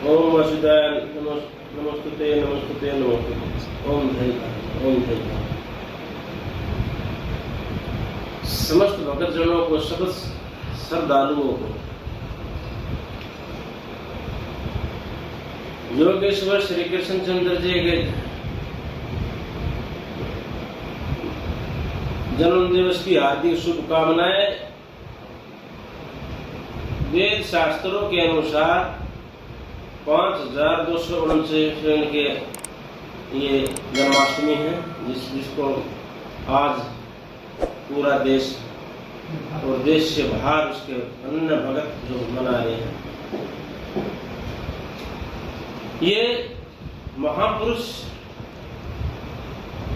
ओम वसुदेवाय नमोस्तुते नमोस्तुते नमोस्तुते। ओम धैर्य ओम धैर्य। समस्त भक्तजनों को, सब श्रद्धालुओं को योगेश्वर श्री कृष्ण चंद्र जी के जन्म दिवस की हार्दिक शुभकामनाएं। वेद शास्त्रों के अनुसार 5249 के ये जन्माष्टमी है, जिसको आज पूरा देश और देश से बाहर उसके अन्य भगत जो मना रहे हैं। ये महापुरुष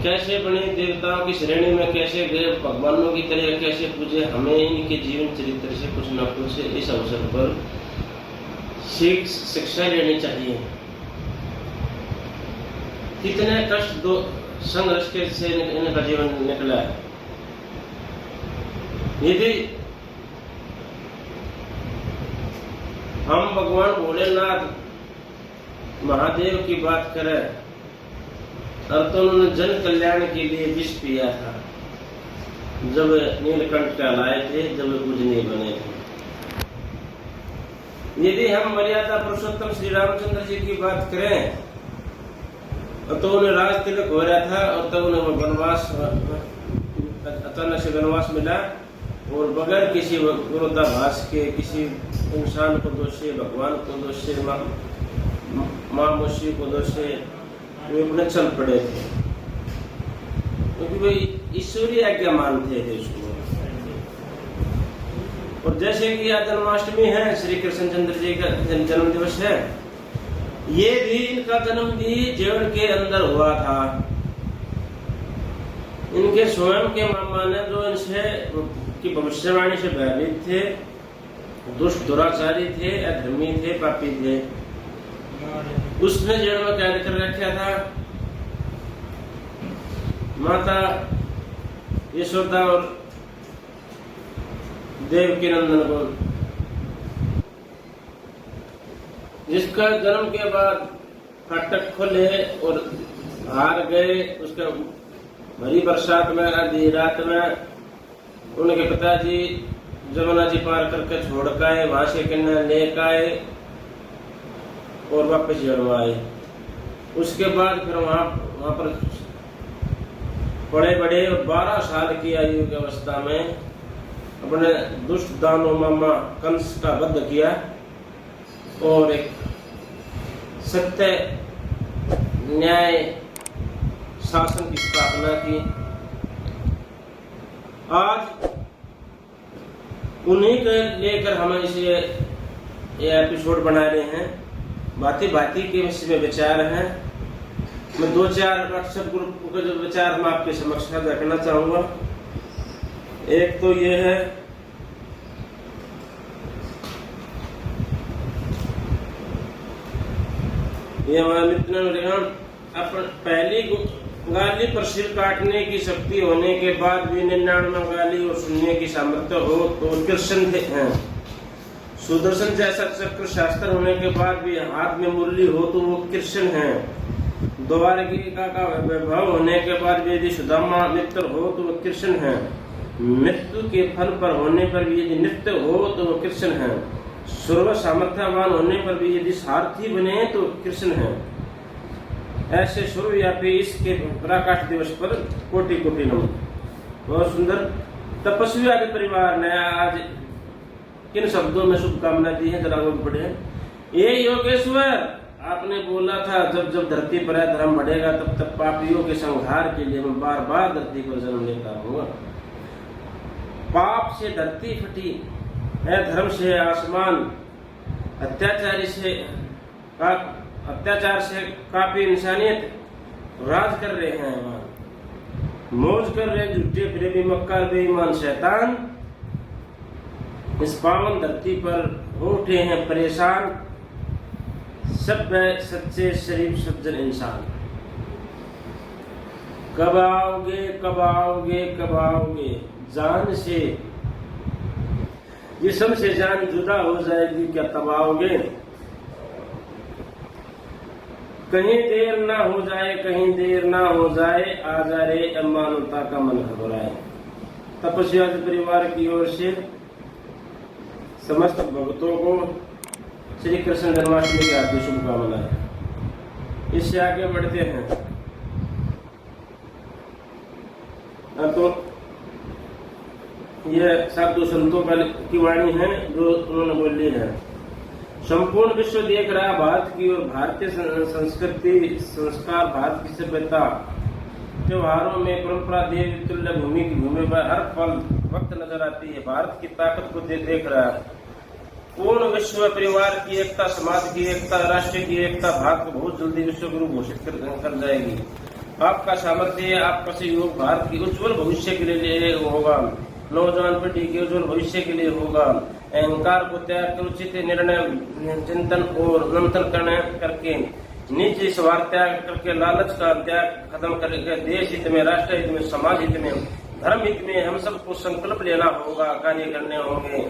कैसे बने, देवताओं की श्रेणी में कैसे गए, भगवानों की तरह कैसे पूजे, हमें इनके जीवन चरित्र से कुछ न कुछ इस अवसर पर शिक्षा लेनी चाहिए। कितने कष्ट दो संघर्ष के से इनका जीवन निकला है। यदि हम भगवान भोलेनाथ महादेव की बात करें, और तो उन्होंने जन कल्याण के लिए विष पिया था जब नीलकंठ कहलाए थे, जब वे पूजनीय बने थे। यदि हम मर्यादा पुरुषोत्तम श्री रामचंद्र जी की बात करें, तो उन्हें राज तिलक हो रहा था और तब उन्हें वनवास, अचानक से वनवास मिला, और बगैर किसी विरोधाभास के, किसी इंसान को दोष से, भगवान को दोष से, माँ मुशी को दोष से वे अपने चल पड़े थे, क्योंकि वे ईश्वरीय आज्ञा मानते थे उसको। और जैसे कि आज जन्माष्टमी है, श्री कृष्ण चंद्र जी का जन्म दिवस है, ये भी इनका जन्म भी जेल के अंदर हुआ था। इनके स्वयं के मामा ने, जो इनसे की भविष्यवाणी से भयभीत थे, दुष्ट दुराचारी थे, अधर्मी थे, पापी थे, उसने जेल में कैद कर रखा था। माता यशोदा और देवकी नंदन को, जिसका जन्म के बाद फाटक खोले और हार गए। उसका भरी बरसात में, आधी रात में उनके पिताजी जमुना जी पार करके छोड़ के आए, वहां से कन्या लेकर आए और वापस जेल आए। उसके बाद फिर वहां पर बड़े बड़े 12 साल की आयु की अवस्था में अपने दुष्ट दानो मामा कंस का वध किया और एक सत्य न्याय शासन की स्थापना की। आज उन्हीं के लेकर हम इसे ये एपिसोड बना रहे हैं। भांति भांति के इसमें विचार हैं। मैं 2-4 व्हाट्सएप ग्रुप के जो विचार हम आपके समक्ष साझा करना चाहूंगा। एक तो ये है, ये हमारे मित्र अपन पहली गाली पर सिर काटने की शक्ति होने के बाद भी 99 गाली और सुनने की सामर्थ्य हो तो कृष्ण हैं। सुदर्शन जैसा चक्र शास्त्र होने के बाद भी हाथ में मुरली हो तो वो कृष्ण हैं। द्वारिका का वैभव होने के बाद भी यदि सुदामा मित्र हो तो वो कृष्ण हैं। मृत्यु के फल पर होने पर भी यदि नित्य हो तो वो कृष्ण हैं। सर्व सामर्थ्यवान होने पर भी यदि सारथी बने तो कृष्ण हैं। ऐसे सर्वव्यापी इसके पराकाष्ठ दिवस पर कोटि कोटि नमन। बहुत सुंदर। तपस्वी आदि परिवार ने आज किन शब्दों में शुभकामना दी है, जरा वो पढ़े। ये योगेश्वर, आपने बोला था जब जब धरती पर धर्म बढ़ेगा तब तक पापियों के संहार के लिए मैं बार बार धरती पर जन्म लेता हूँ। पाप से धरती फटी है, धर्म से आसमान, अत्याचार से काफी इंसानियत राज कर रहे हैं, मौज कर रहे झूठे फिरे मक्कार बेईमान शैतान इस पावन धरती पर उठे हैं परेशान। सब सच्चे शरीफ सज्जन इंसान, कब आओगे कब आओगे कब आओगे, जान से जिस्म से जान जुदा हो जाएगी क्या तब आओगे। कहीं देर ना हो जाए, कहीं देर ना हो जाए, आ जा रे अमानता का मन घबराए। तपस्या परिवार की ओर से समस्त भक्तों को श्री कृष्ण जन्माष्टमी की हार्दिक शुभकामनाएं। इससे आगे बढ़ते हैं तो यह साधु संतों की वाणी है जो उन्होंने बोली है। संपूर्ण विश्व देख रहा भारत की और भारतीय संस्कृति संस्कार, भारत की सभ्यता, त्योहारों में परंपरा, देवी तुल्य भूमि की भूमि पर हर पल वक्त नजर आती है। भारत की ताकत को देख रहा है। पूर्ण विश्व परिवार की एकता, समाज की एकता, राष्ट्र की एकता भारत को बहुत जल्दी विश्व गुरु घोषित कर जाएगी। आपका सामर्थ्य, आपका सहयोग भारत की उज्जवल भविष्य के लिए होगा, नौजवान पीढ़ी के उज्जवल भविष्य के लिए होगा। अहंकार को त्याग कर उचित निर्णय, चिंतन और मंथन करके निजी स्वार्थ त्याग करके, लालच का त्याग खत्म करके देश हित में, राष्ट्र हित में, समाज हित में, धर्म हित में हम सबको संकल्प लेना होगा, कार्य करने होंगे।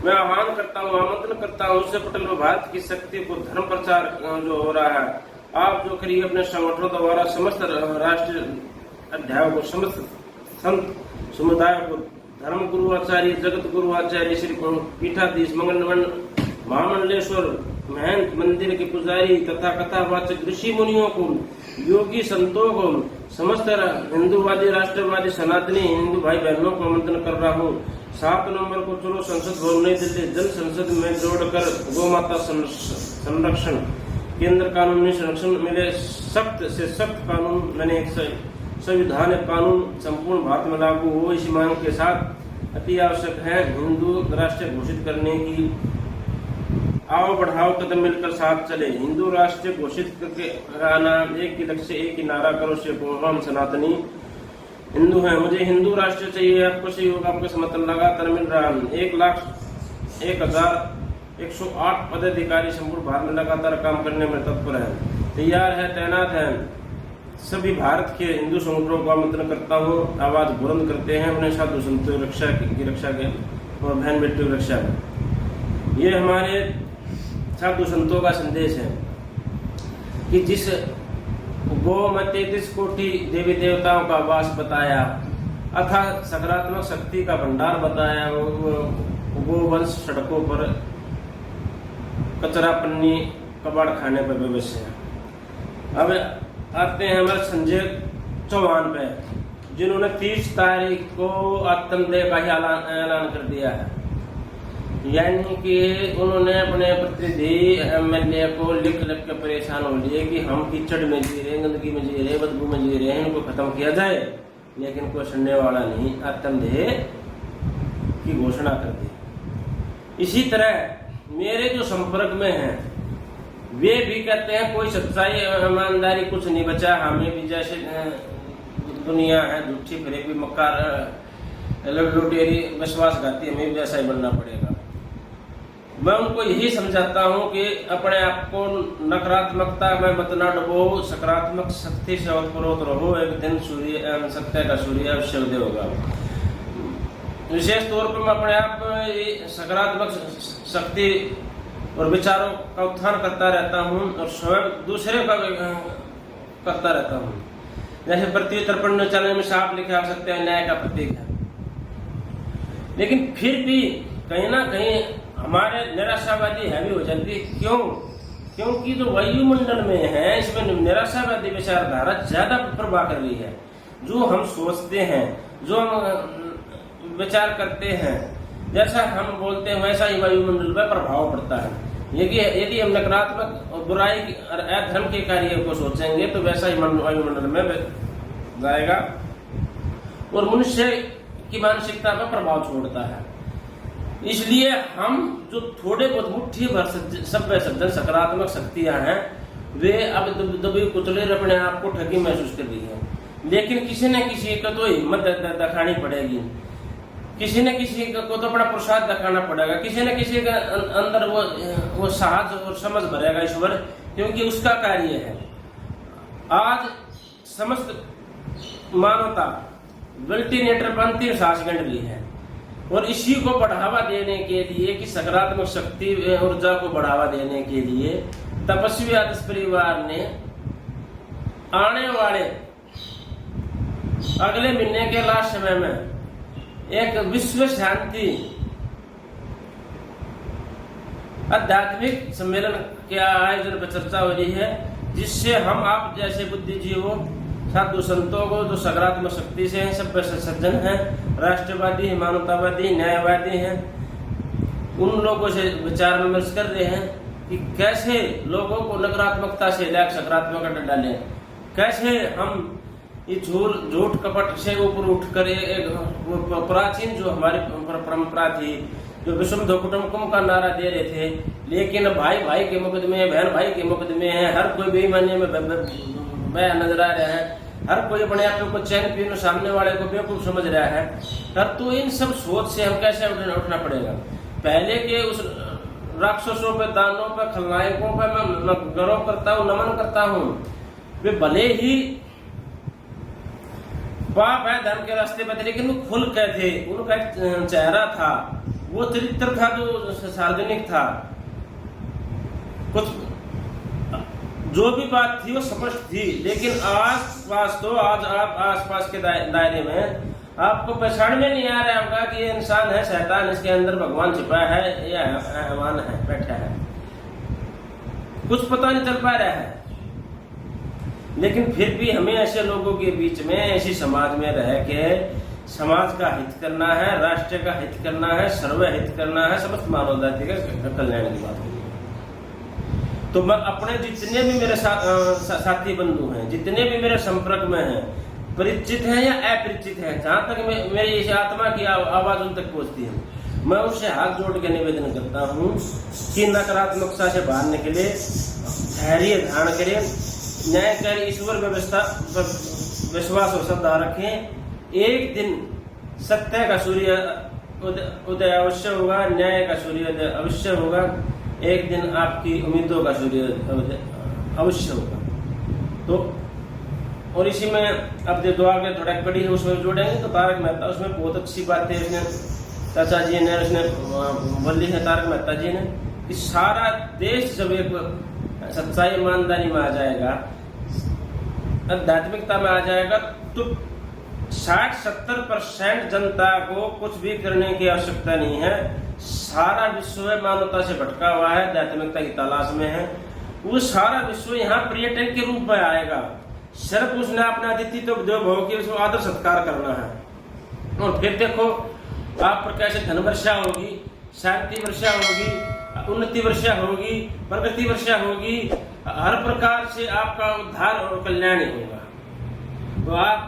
मैं आह्वान करता हूँ, आमंत्रण करता हूँ उससे पटेल में भारत की शक्ति को धर्म प्रचार जो हो रहा है, आप जो करिए अपने संगठनों द्वारा समस्त राष्ट्र अध्यायों को, समस्त संत समुदाय को, धर्म गुरु आचार्य, जगत गुरु आचार्य, श्री पीठाधीश, महामंडलेश्वर, महंत, मंदिर के पुजारी तथा कथावाचक ऋषि मुनियों को, योगी संतों को, समस्त हिंदूवादी, राष्ट्रवादी, सनातनी हिंदू भाई बहनों को आमंत्रण कर रहा हूँ। 7 नवंबर को चलो संसद भवन नई दिल्ली, जल संसद में जोड़कर गौ माता संरक्षण, केंद्र कानूनी संरक्षण मिले, सख्त से सख्त कानून मैंने एक संविधान कानून संपूर्ण भारत में लागू हो, इस मांग के साथ अति आवश्यक है हिंदू राष्ट्र घोषित करने की। आओ बढ़ाओ कदम मिलकर साथ चले, हिंदू राष्ट्र घोषित करके नाम एक ही लक्ष्य, एक ही नारा करो, से हम सनातनी हिंदू हैं। मुझे हिंदू राष्ट्र चाहिए, आपको सहयोग, आपका समर्थन लगातार मिल रहा है। 1,01,108 पदाधिकारी संपूर्ण भारत में लगातार काम करने में तत्पर है, तैयार है, तैनात है। सभी भारत के हिंदू संगठनों को आमंत्रण करता हूँ, आवाज बुलंद करते हैं अपने साधु संतों की रक्षा के और बहन बेटियों की रक्षा में। ये हमारे साधु संतों का संदेश है कि जिस गौ में 33 कोटि देवी देवताओं का वास बताया, अथा सकारात्मक शक्ति का भंडार बताया, गोवंश सड़कों पर कचरा, पन्नी, कबाड़ खाने पर विवश है। अब आते हैं हमारे संजय चौहान पे, जिन्होंने 30 तारीख को आत्मदेह का ऐलान कर दिया है। यानी कि उन्होंने अपने प्रतिनिधि एमएलए को लिख के परेशान हो लिए कि हम कीचड़ में जी रहे, गंदगी में जी रहे, बदबू में जी रहे हैं, इनको खत्म किया जाए, लेकिन कोई सुनने वाला नहीं, आत्मदेह की घोषणा कर दी। इसी तरह मेरे जो संपर्क में हैं वे भी कहते हैं कोई सच्चाई ईमानदारी कुछ नहीं बचा, हमें भी जैसे दुनिया है झूठी फरेबी मक्कार लुटेरी विश्वासघाती, हमें भी वैसा ही बनना पड़ेगा। मैं उनको यही समझाता हूँ कि अपने आप को नकारात्मकता में मत न डुबो, सकारात्मक शक्ति से ओतप्रोत रहो, एक दिन सूर्य सत्य का सूर्य अवश्य उदय होगा। विशेष तौर पर मैं अपने आप सकारात्मक शक्ति और विचारों का उत्थान करता रहता हूँ और स्वयं दूसरे का करता रहता हूँ। जैसे पृथ्वी तर्पण चैनल में साफ लिखा आ सकते हैं, न्याय का प्रतीक है, लेकिन फिर भी कहीं ना कहीं हमारे निराशावादी हैवी हो जाती है। क्यों? क्योंकि जो वायुमंडल में है इसमें निराशावादी विचारधारा ज्यादा प्रभाव कर रही है। जो हम सोचते हैं, जो हम विचार करते हैं, जैसा हम बोलते हैं वैसा ही वायुमंडल पर प्रभाव पड़ता है। यदि हम नकारात्मक और बुराई और अधर्म के कार्य को सोचेंगे तो वैसा ही वायुमंडल में जाएगा और मनुष्य की मानसिकता पर प्रभाव छोड़ता है। इसलिए हम जो थोड़े बहुत मुट्ठी भर सभ्य सज्जन सकारात्मक शक्तियां हैं वे अब दबी कुचले अपने आप को ठगी महसूस कर रही है, लेकिन किसी न किसी को तो हिम्मत दिखानी पड़ेगी, किसी न किसी को तो बड़ा प्रसाद दिखाना पड़ेगा, किसी न किसी के अंदर वो साहस और समझ भरेगा ईश्वर, क्योंकि उसका कार्य है। आज समस्त मानवता वेंटिलेटर पर 3 सांस गंढ ली है। और इसी को बढ़ावा देने के लिए कि सकारात्मक शक्ति ऊर्जा को बढ़ावा देने के लिए तपस्वी आदर्श परिवार ने आने वाले अगले महीने के लास्ट समय में एक विश्व शांति आध्यात्मिक सम्मेलन के आयोजन पर चर्चा हो रही है, जिससे हम आप जैसे बुद्धिजीवों, साधु संतों को जो सकारात्मक शक्ति से हैं, सब सज्जन हैं, राष्ट्रवादी हैं, मानवतावादी, न्यायवादी हैं, उन लोगों से विचार विमर्श कर रहे हैं कि कैसे लोगों को नकारात्मकता से लाकर सकारात्मक डालें, कैसे हम ये झूठ कपट से ऊपर उठकर एक प्राचीन जो हमारी परंपरा थी, जो विषम कुटुंबकम का नारा दे रहे थे, लेकिन भाई भाई के मुकदमे, बहन भाई के मुकदमे हैं, हर कोई बेईमानी में नजर आ रहा है, हर कोई अपने आप को चैंपियन, सामने वाले को बेवकूफ समझ रहा है। तब तो इन सब सोच से हम कैसे उठना पड़ेगा। पहले के उस राक्षसों पे, दानों पे, खलनायकों पे मैं गौरव करता हूँ, नमन करता हूँ। वे भले ही पाप है, धर्म के रास्ते पे थे, लेकिन वो खुल के थे, उनका एक चेहरा था, वो चरित्र था जो सार्वजनिक था। कुछ जो भी बात थी वो स्पष्ट थी, लेकिन आज आप आसपास के दायरे में आपको पहचान में नहीं आ रहा होगा कि ये इंसान है, शैतान, इसके अंदर भगवान छिपा है या हैवान है, बैठा है, कुछ पता नहीं चल पा रहा है। लेकिन फिर भी हमें ऐसे लोगों के बीच में, ऐसी समाज में रह के समाज का हित करना है, राष्ट्र का हित करना है, सर्व हित करना है, समस्त मानव जाति का कल्याण की बात है। तो मैं अपने जितने भी मेरे साथी बंधु हैं, जितने भी मेरे संपर्क में हैं, परिचित हैं या अपरिचित हैं, जहां तक मेरी इस आत्मा की आवाज उन तक पहुंचती है, मैं उससे हाथ जोड़ के निवेदन करता हूं कि नकारात्मकता से बाहर निकले, धैर्य धारण करें, न्याय कर, ईश्वर व्यवस्था पर विश्वास और श्रद्धा रखें। एक दिन सत्य का सूर्य उदय अवश्य होगा, न्याय का सूर्योदय अवश्य होगा, एक दिन आपकी उम्मीदों का सूर्योदय अवश्य होगा। तो और इसी में अब जो दुआ के थोड़ा कड़ी है उसमें जोड़ेंगे तो तारक मेहता, उसमें बहुत अच्छी बात है, उसने चाचा जी ने उसने बोली है तारक मेहता जी ने कि सारा देश जब एक सच्चाई ईमानदारी में आ जाएगा, आध्यात्मिकता में आ जाएगा, तो 60-70% जनता को कुछ भी करने की आवश्यकता नहीं है। सारा विश्व मानवता से भटका हुआ है, आध्यात्मिकता की तलाश में है, वो सारा विश्व यहाँ पर्यटन के रूप में आएगा। सिर्फ उसने अपना अतिथि तो देव भव की उसको आदर सत्कार करना है। और फिर देखो आप पर कैसे धन वर्षा होगी, शांति वर्षा होगी, उन्नति वर्षा होगी, प्रगति वर्षा होगी, हर प्रकार से आपका उद्धार और कल्याण होगा। तो आप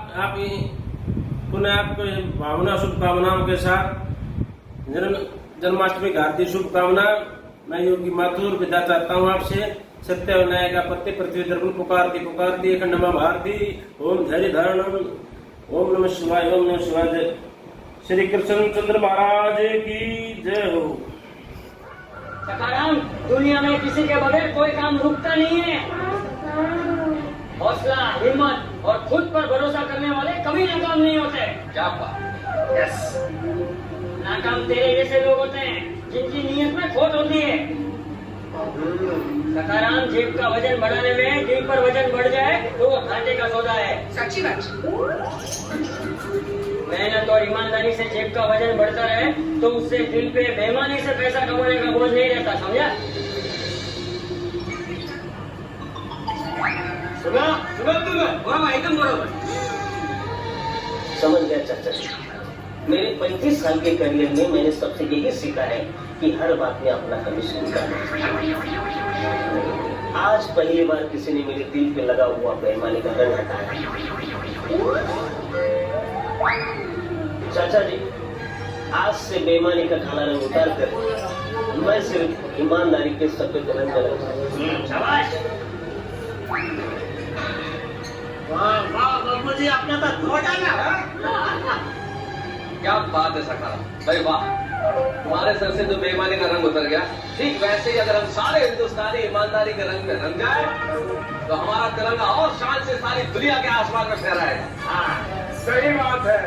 पुनः आपको भावना शुभकामनाओं के साथ जन्माष्टमी की हार्दिक शुभकामना। मैं योगी माथुर विदा चाहता हूँ आपसे। सत्य और न्याय का पत्ते पृथ्वी दर्पण पुकारती अखंड मां भारती। ओम धैर्य धारणम। ओम नमः शिवाय। ओम नमः शिवाय। जय श्री कृष्ण चंद्र महाराज की जय हो। सकाराम, दुनिया में किसी के बगैर कोई काम रुकता नहीं है। हौसला, हिम्मत और खुद पर भरोसा करने वाले कभी नाकाम नहीं होते। क्या बात। यस। नाकाम तेरे जैसे लोग होते हैं जिनकी नीयत में खोट होती है। सकाराम, जेब का वजन बढ़ाने में दिल पर वजन बढ़ जाए तो वो घाटे का सौदा है। सच्ची बात। मेहनत और ईमानदारी से जेब का वजन बढ़ता रहे तो उससे दिल पे बेईमानी से पैसा कमाने का बोझ नहीं रहता। समझा? सुना एकदम बरोबर। समझ गया चाचा जी। मेरे 35 साल के करियर में मैंने सबसे यही सीखा है कि हर बात में अपना कमीशन निकालना। आज पहली बार किसी ने मेरे दिल पे लगा हुआ बेईमानी का रंग हटाया। चाचा जी, आज से बेईमानी का काला रंग उतार कर मैं सिर्फ ईमानदारी के सफेद रंग लगाऊंगा। शाबाश। वाह वाह बाबू जी, आपने तो धोटा ना। क्या बात है सकाराम भाई, वाह। तुम्हारे सर से जो बेईमानी का रंग उतर गया, ठीक वैसे ही अगर हम सारे हिंदुस्तानी ईमानदारी के रंग में रंग जाए तो हमारा तिरंगा और शान से सारी दुनिया के आसमान में फहराएगा। सही बात है।